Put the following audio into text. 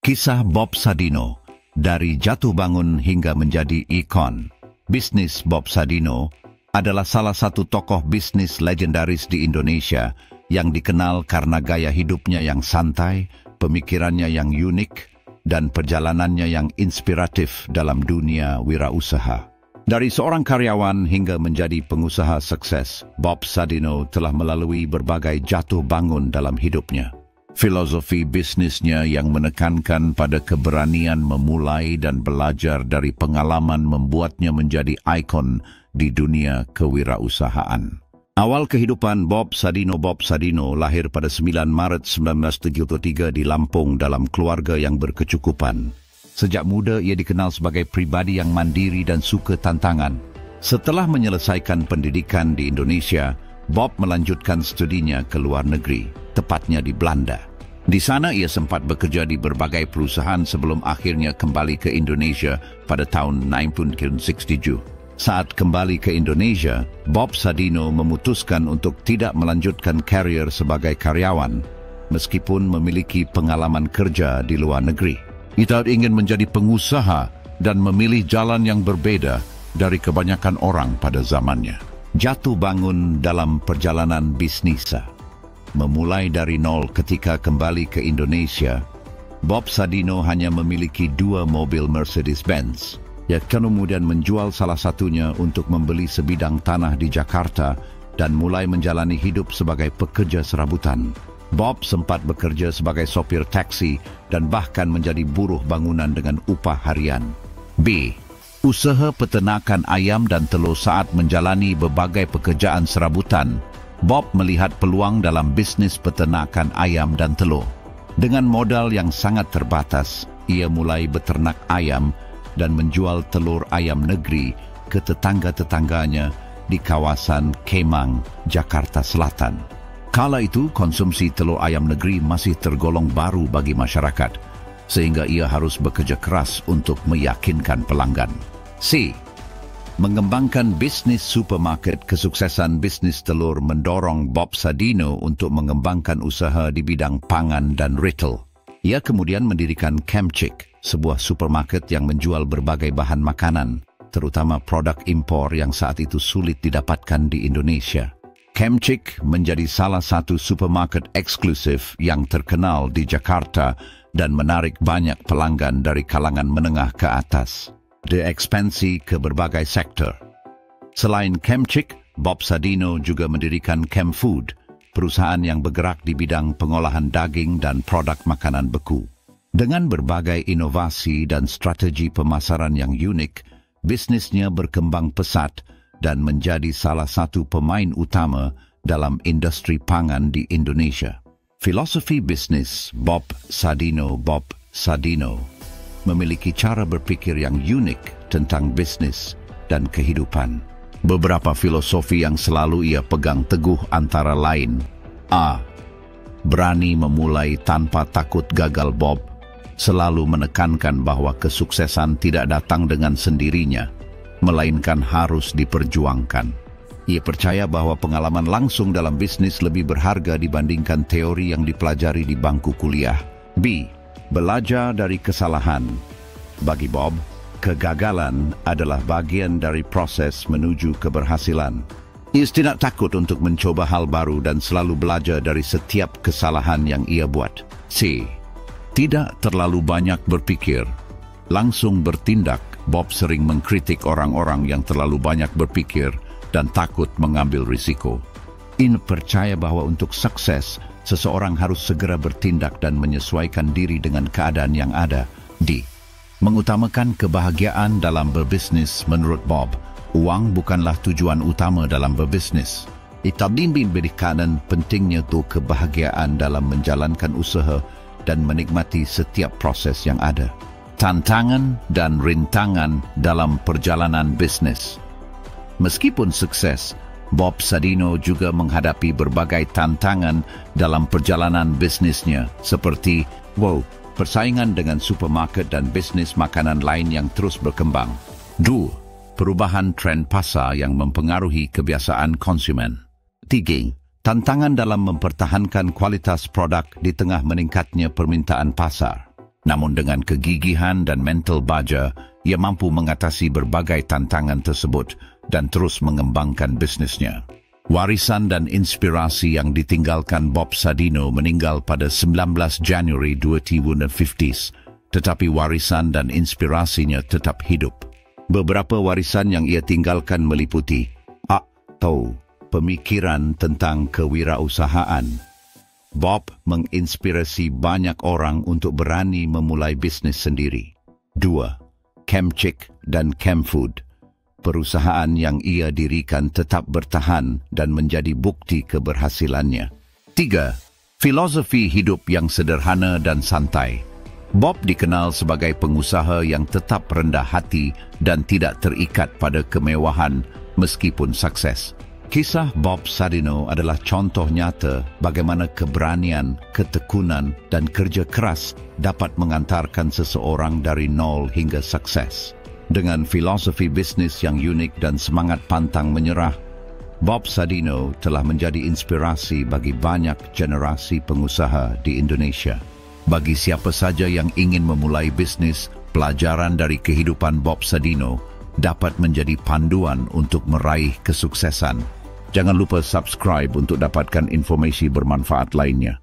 Kisah Bob Sadino, dari jatuh bangun hingga menjadi ikon. Bisnis Bob Sadino adalah salah satu tokoh bisnis legendaris di Indonesia yang dikenal karena gaya hidupnya yang santai, pemikirannya yang unik, dan perjalanannya yang inspiratif dalam dunia wirausaha. Dari seorang karyawan hingga menjadi pengusaha sukses, Bob Sadino telah melalui berbagai jatuh bangun dalam hidupnya. Filosofi bisnisnya yang menekankan pada keberanian memulai dan belajar dari pengalaman membuatnya menjadi ikon di dunia kewirausahaan. Awal kehidupan Bob Sadino lahir pada 9 Maret 1973 di Lampung dalam keluarga yang berkecukupan. Sejak muda ia dikenal sebagai pribadi yang mandiri dan suka tantangan. Setelah menyelesaikan pendidikan di Indonesia, Bob melanjutkan studinya ke luar negeri, tepatnya di Belanda. Di sana ia sempat bekerja di berbagai perusahaan sebelum akhirnya kembali ke Indonesia pada tahun 1967. Saat kembali ke Indonesia, Bob Sadino memutuskan untuk tidak melanjutkan karier sebagai karyawan, meskipun memiliki pengalaman kerja di luar negeri. Ia ingin menjadi pengusaha dan memilih jalan yang berbeda dari kebanyakan orang pada zamannya. Jatuh bangun dalam perjalanan bisnisnya. Memulai dari nol ketika kembali ke Indonesia, Bob Sadino hanya memiliki 2 mobil Mercedes-Benz. Ia kemudian menjual salah satunya untuk membeli sebidang tanah di Jakarta dan mulai menjalani hidup sebagai pekerja serabutan. Bob sempat bekerja sebagai sopir taksi dan bahkan menjadi buruh bangunan dengan upah harian. B. Usaha peternakan ayam dan telur. Saat menjalani berbagai pekerjaan serabutan, Bob melihat peluang dalam bisnis peternakan ayam dan telur. Dengan modal yang sangat terbatas, ia mulai beternak ayam dan menjual telur ayam negeri ke tetangga-tetangganya di kawasan Kemang, Jakarta Selatan. Kala itu, konsumsi telur ayam negeri masih tergolong baru bagi masyarakat, sehingga ia harus bekerja keras untuk meyakinkan pelanggan. C. Mengembangkan bisnis supermarket. Kesuksesan bisnis telur mendorong Bob Sadino untuk mengembangkan usaha di bidang pangan dan retail. Ia kemudian mendirikan Camchick, sebuah supermarket yang menjual berbagai bahan makanan, terutama produk impor yang saat itu sulit didapatkan di Indonesia. Camchick menjadi salah satu supermarket eksklusif yang terkenal di Jakarta dan menarik banyak pelanggan dari kalangan menengah ke atas. Diekspansi ke berbagai sektor. Selain Camchick, Bob Sadino juga mendirikan Camfood, perusahaan yang bergerak di bidang pengolahan daging dan produk makanan beku. Dengan berbagai inovasi dan strategi pemasaran yang unik, bisnisnya berkembang pesat dan menjadi salah satu pemain utama dalam industri pangan di Indonesia. Filosofi bisnis Bob Sadino memiliki cara berpikir yang unik tentang bisnis dan kehidupan. Beberapa filosofi yang selalu ia pegang teguh antara lain: A. Berani memulai tanpa takut gagal. Bob selalu menekankan bahwa kesuksesan tidak datang dengan sendirinya, melainkan harus diperjuangkan. Ia percaya bahwa pengalaman langsung dalam bisnis lebih berharga dibandingkan teori yang dipelajari di bangku kuliah. B. Belajar dari kesalahan. Bagi Bob, kegagalan adalah bagian dari proses menuju keberhasilan. Ia tidak takut untuk mencoba hal baru dan selalu belajar dari setiap kesalahan yang ia buat. C. Tidak terlalu banyak berpikir, langsung bertindak. Bob sering mengkritik orang-orang yang terlalu banyak berpikir dan takut mengambil risiko. Ia percaya bahwa untuk sukses, seseorang harus segera bertindak dan menyesuaikan diri dengan keadaan yang ada. D. Mengutamakan kebahagiaan dalam berbisnis. Menurut Bob, uang bukanlah tujuan utama dalam berbisnis. Ia berikan pentingnya tuh kebahagiaan dalam menjalankan usaha dan menikmati setiap proses yang ada. Tantangan dan rintangan dalam perjalanan bisnis. Meskipun sukses, Bob Sadino juga menghadapi berbagai tantangan dalam perjalanan bisnisnya, seperti persaingan dengan supermarket dan bisnis makanan lain yang terus berkembang. 2. Perubahan tren pasar yang mempengaruhi kebiasaan konsumen. 3. Tantangan dalam mempertahankan kualitas produk di tengah meningkatnya permintaan pasar. Namun dengan kegigihan dan mental baja, ia mampu mengatasi berbagai tantangan tersebut dan terus mengembangkan bisnisnya. Warisan dan inspirasi yang ditinggalkan Bob Sadino meninggal pada 19 Januari 2050, tetapi warisan dan inspirasinya tetap hidup. Beberapa warisan yang ia tinggalkan meliputi atau pemikiran tentang kewirausahaan. Bob menginspirasi banyak orang untuk berani memulai bisnis sendiri. 2. Chemchick dan Chemfood. Perusahaan yang ia dirikan tetap bertahan dan menjadi bukti keberhasilannya. 3. Filosofi hidup yang sederhana dan santai. Bob dikenal sebagai pengusaha yang tetap rendah hati dan tidak terikat pada kemewahan meskipun sukses. Kisah Bob Sadino adalah contoh nyata bagaimana keberanian, ketekunan, dan kerja keras dapat mengantarkan seseorang dari nol hingga sukses. Dengan filosofi bisnis yang unik dan semangat pantang menyerah, Bob Sadino telah menjadi inspirasi bagi banyak generasi pengusaha di Indonesia. Bagi siapa saja yang ingin memulai bisnis, pelajaran dari kehidupan Bob Sadino dapat menjadi panduan untuk meraih kesuksesan. Jangan lupa subscribe untuk dapatkan informasi bermanfaat lainnya.